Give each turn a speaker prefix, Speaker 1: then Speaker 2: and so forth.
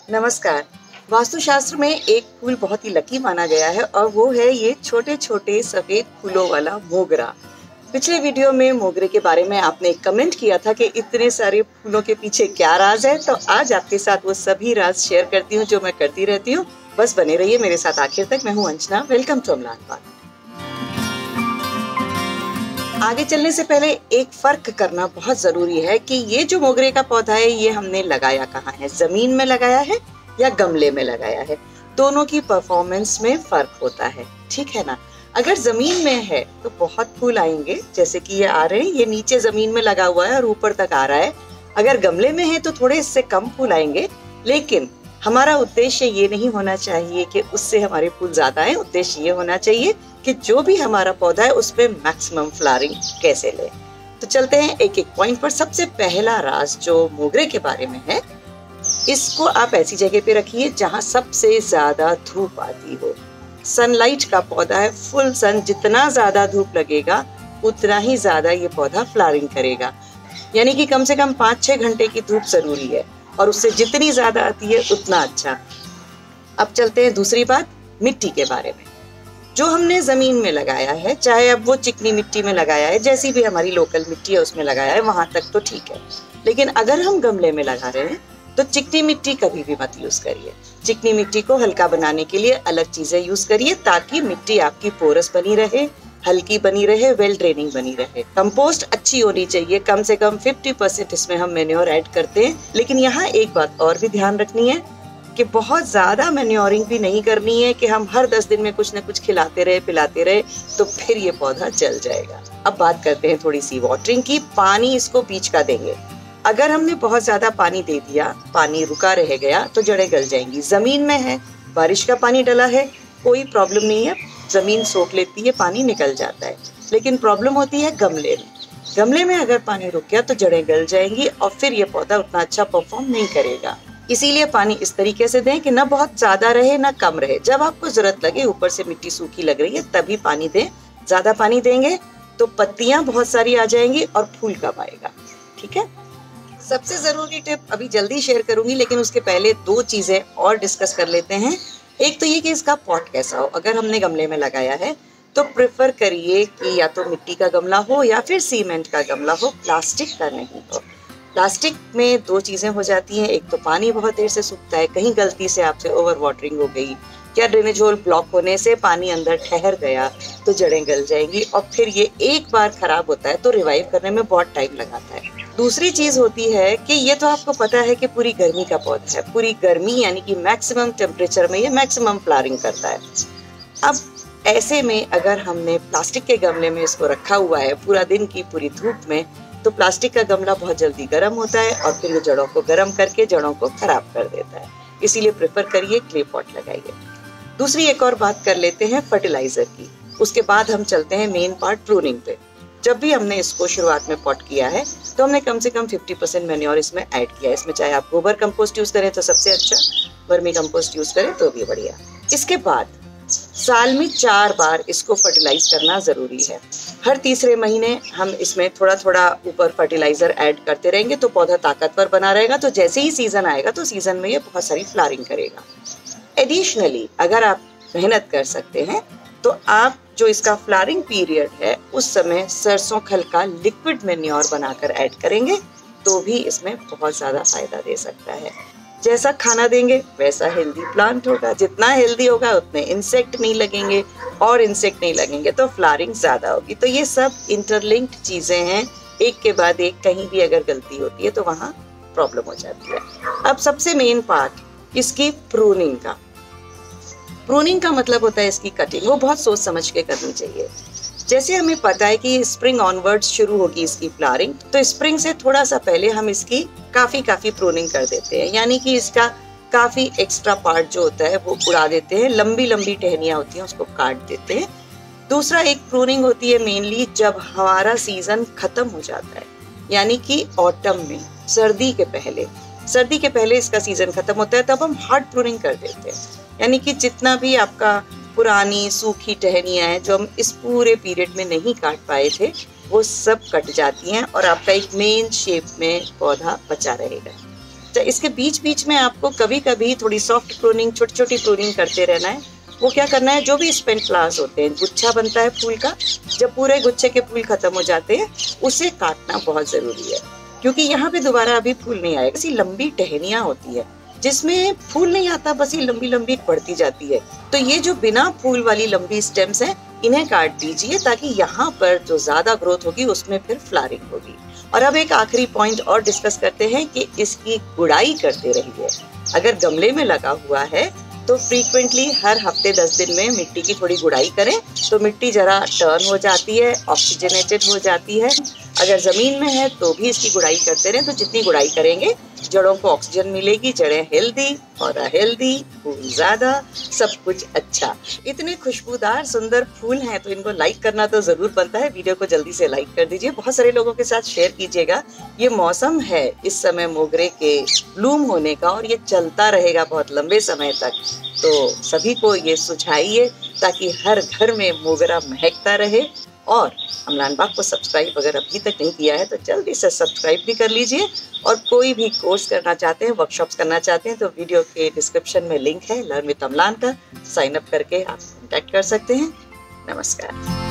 Speaker 1: नमस्कार। वास्तुशास्त्र में एक फूल बहुत ही लकी माना गया है और वो है ये छोटे छोटे सफेद फूलों वाला मोगरा। पिछले वीडियो में मोगरे के बारे में आपने एक कमेंट किया था कि इतने सारे फूलों के पीछे क्या राज है, तो आज आपके साथ वो सभी राज शेयर करती हूँ जो मैं करती रहती हूँ। बस बने रहिए मेरे साथ आखिर तक। मैं हूँ अंजना। वेलकम टू अमलान बाग। आगे चलने से पहले एक फर्क करना बहुत जरूरी है कि ये जो मोगरे का पौधा है ये हमने लगाया कहाँ है, जमीन में लगाया है या गमले में लगाया है। दोनों की परफॉर्मेंस में फर्क होता है, ठीक है ना। अगर जमीन में है तो बहुत फूल आएंगे, जैसे कि ये आ रहे हैं, ये नीचे जमीन में लगा हुआ है और ऊपर तक आ रहा है। अगर गमले में है तो थोड़े इससे कम फूल आएंगे, लेकिन हमारा उद्देश्य ये नहीं होना चाहिए कि उससे हमारे फूल ज्यादा आए। उद्देश्य ये होना चाहिए कि जो भी हमारा पौधा है उसमें मैक्सिमम फ्लावरिंग कैसे ले। तो चलते हैं एक एक पॉइंट पर। सबसे पहला राज जो मोगरे के बारे में है, इसको आप ऐसी जगह पे रखिए जहां सबसे ज्यादा धूप आती हो। सनलाइट का पौधा है, फुल सन, जितना ज्यादा धूप लगेगा उतना ही ज्यादा ये पौधा फ्लावरिंग करेगा। यानी कि कम से कम 5-6 घंटे की धूप जरूरी है और उससे जितनी ज्यादा आती है उतना अच्छा। अब चलते हैं दूसरी बात, मिट्टी के बारे में। जो हमने जमीन में लगाया है, चाहे अब वो चिकनी मिट्टी में लगाया है, जैसी भी हमारी लोकल मिट्टी है उसमें लगाया है, वहां तक तो ठीक है। लेकिन अगर हम गमले में लगा रहे हैं तो चिकनी मिट्टी कभी भी मत यूज करिए। चिकनी मिट्टी को हल्का बनाने के लिए अलग चीजें यूज करिए ताकि मिट्टी आपकी पोरस बनी रहे, हल्की बनी रहे, वेल ड्रेनिंग बनी रहे। कंपोस्ट अच्छी होनी चाहिए, कम से कम 50% इसमें हम मैन्योर ऐड करते हैं। लेकिन यहाँ एक बात और भी ध्यान रखनी है कि बहुत ज्यादा मैन्योरिंग भी नहीं करनी है कि हम हर 10 दिन में कुछ न कुछ खिलाते रहे पिलाते रहे, तो फिर ये पौधा जल जाएगा। अब बात करते हैं थोड़ी सी वाटरिंग की। पानी इसको बीच का देंगे। अगर हमने बहुत ज्यादा पानी दे दिया, पानी रुका रह गया, तो जड़ें गल जाएंगी। जमीन में है, बारिश का पानी डला है, कोई प्रॉब्लम नहीं है, जमीन सोख लेती है, पानी निकल जाता है। लेकिन प्रॉब्लम होती है गमले में। गमले में अगर पानी रुक गया तो जड़ें गल जाएंगी और फिर ये पौधा उतना अच्छा परफॉर्म नहीं करेगा। इसीलिए पानी इस तरीके से दें कि ना बहुत ज्यादा रहे ना कम रहे। जब आपको जरूरत लगे, ऊपर से मिट्टी सूखी लग रही है, तभी पानी दें। ज्यादा पानी देंगे तो पत्तियां बहुत सारी आ जाएंगी और फूल कम आएगा, ठीक है। सबसे जरूरी टिप अभी जल्दी शेयर करूंगी, लेकिन उसके पहले 2 चीजें और डिस्कस कर लेते हैं। एक तो ये कि इसका पॉट कैसा हो। अगर हमने गमले में लगाया है तो प्रेफर करिए कि या तो मिट्टी का गमला हो या फिर सीमेंट का गमला हो, प्लास्टिक का नहीं हो। प्लास्टिक में 2 चीजें हो जाती हैं। एक तो पानी बहुत देर से सूखता है, कहीं गलती से आपसे ओवर वाटरिंग हो गई या ड्रेनेज होल ब्लॉक होने से पानी अंदर ठहर गया तो जड़ें गल जाएंगी और फिर ये एक बार खराब होता है तो रिवाइव करने में बहुत टाइम लगाता है। दूसरी चीज होती है कि ये तो आपको पता है कि पूरी गर्मी का पौधा है। पूरी गर्मी यानी कि मैक्सिमम टेम्परेचर में ये मैक्सिमम फ्लावरिंग करता है। अब ऐसे में अगर हमने प्लास्टिक के गमले में इसको रखा हुआ है पूरा दिन की पूरी धूप में, तो प्लास्टिक का गमला बहुत जल्दी गर्म होता है और फिर ये जड़ों को गर्म करके जड़ों को खराब कर देता है। इसीलिए प्रेफर करिए क्ले पॉट लगाइए। दूसरी एक और बात कर लेते हैं फर्टिलाइजर की। उसके बाद हम चलते हैं मेन पार्ट, प्रूनिंग पे। जब भी हमने इसको शुरुआत में पॉट किया है तो हमने कम से कम 50% मैन्योर इसमें ऐड किया है। इसमें चाहे आप गोबर कंपोस्ट यूज करें तो सबसे अच्छा, वर्मी कंपोस्ट यूज करें तो भी बढ़िया। इसके बाद साल में 4 बार इसको फर्टिलाइज करना जरूरी है। हर तीसरे महीने हम इसमें थोड़ा थोड़ा ऊपर फर्टिलाइजर ऐड करते रहेंगे तो पौधा ताकतवर बना रहेगा। तो जैसे ही सीजन आएगा तो सीजन में ये बहुत सारी फ्लावरिंग करेगा। एडिशनली अगर आप मेहनत कर सकते हैं तो आप जो इसका फ्लावरिंग पीरियड है उस समय सरसों खल का लिक्विड मैन्योर बनाकर ऐड करेंगे तो भी इसमें बहुत ज्यादा फायदा दे सकता है। जैसा खाना देंगे वैसा हेल्दी प्लांट होगा। जितना हेल्दी होगा उतने इंसेक्ट नहीं लगेंगे और इंसेक्ट नहीं लगेंगे तो फ्लावरिंग ज्यादा होगी। तो ये सब इंटरलिंक्ड चीजें हैं, एक के बाद एक। कहीं भी अगर गलती होती है तो वहां प्रॉब्लम हो जाती है। अब सबसे मेन पार्ट इसकी प्रूनिंग का। प्रूनिंग का मतलब होता है इसकी कटिंग। वो बहुत सोच समझ के करनी चाहिए। जैसे हमें पता है कि स्प्रिंग ऑनवर्ड्स शुरू होगी इसकी फ्लावरिंग, तो स्प्रिंग से थोड़ा सा पहले हम इसकी काफी प्रूनिंग कर देते हैं। यानी कि इसका काफी एक्स्ट्रा पार्ट जो होता है वो उड़ा देते हैं, लंबी लंबी टहनियां होती हैं उसको काट देते हैं। दूसरा एक प्रूनिंग होती है मेनली जब हमारा सीजन खत्म हो जाता है, यानी कि ऑटम में, सर्दी के पहले इसका सीजन खत्म होता है, तब हम हार्ड प्रूनिंग कर देते हैं। यानी कि जितना भी आपका पुरानी सूखी टहनियां हैं जो हम इस पूरे पीरियड में नहीं काट पाए थे, वो सब कट जाती हैं और आपका एक मेन शेप में पौधा बचा रहेगा। तो इसके बीच बीच में आपको कभी कभी थोड़ी सॉफ्ट प्रूनिंग, छोटी छोटी प्रूनिंग करते रहना है। वो क्या करना है, जो भी स्पेंट फ्लावर्स होते हैं, गुच्छा बनता है फूल का, जब पूरे गुच्छे के फूल खत्म हो जाते हैं उसे काटना बहुत जरूरी है, क्योंकि यहाँ पे दोबारा अभी फूल नहीं आएगा। ऐसी लंबी टहनियां होती है जिसमें फूल नहीं आता, बस ये लंबी लंबी बढ़ती जाती है। तो ये जो बिना फूल वाली लंबी स्टेम्स हैं, इन्हें काट दीजिए ताकि यहाँ पर जो ज्यादा ग्रोथ होगी उसमें फिर फ्लावरिंग होगी। और अब एक आखिरी पॉइंट और डिस्कस करते हैं कि इसकी गुड़ाई करते रहिए। अगर गमले में लगा हुआ है तो फ्रीक्वेंटली हर हफ्ते 10 दिन में मिट्टी की थोड़ी गुड़ाई करें, तो मिट्टी जरा टर्न हो जाती है, ऑक्सीजनेटेड हो जाती है। अगर जमीन में है तो भी इसकी गुड़ाई करते रहें, तो जितनी गुड़ाई करेंगे जड़ों को ऑक्सीजन मिलेगी, जड़ें हेल्दी और हेल्दी, फूल ज्यादा, सब कुछ अच्छा। इतने खुशबूदार सुंदर फूल हैं तो इनको लाइक करना तो जरूर बनता है। वीडियो को जल्दी से लाइक कर दीजिए, बहुत सारे लोगों के साथ शेयर कीजिएगा। ये मौसम है इस समय मोगरे के ब्लूम होने का और ये चलता रहेगा बहुत लंबे समय तक, तो सभी को ये सुझाइए ताकि हर घर में मोगरा महकता रहे। और अमलान बाग को सब्सक्राइब अगर अभी तक नहीं किया है तो जल्दी से सब्सक्राइब भी कर लीजिए। और कोई भी कोर्स करना चाहते हैं, वर्कशॉप्स करना चाहते हैं, तो वीडियो के डिस्क्रिप्शन में लिंक है लर्न विद अमलान का, साइन अप करके आप कॉन्टैक्ट कर सकते हैं। नमस्कार।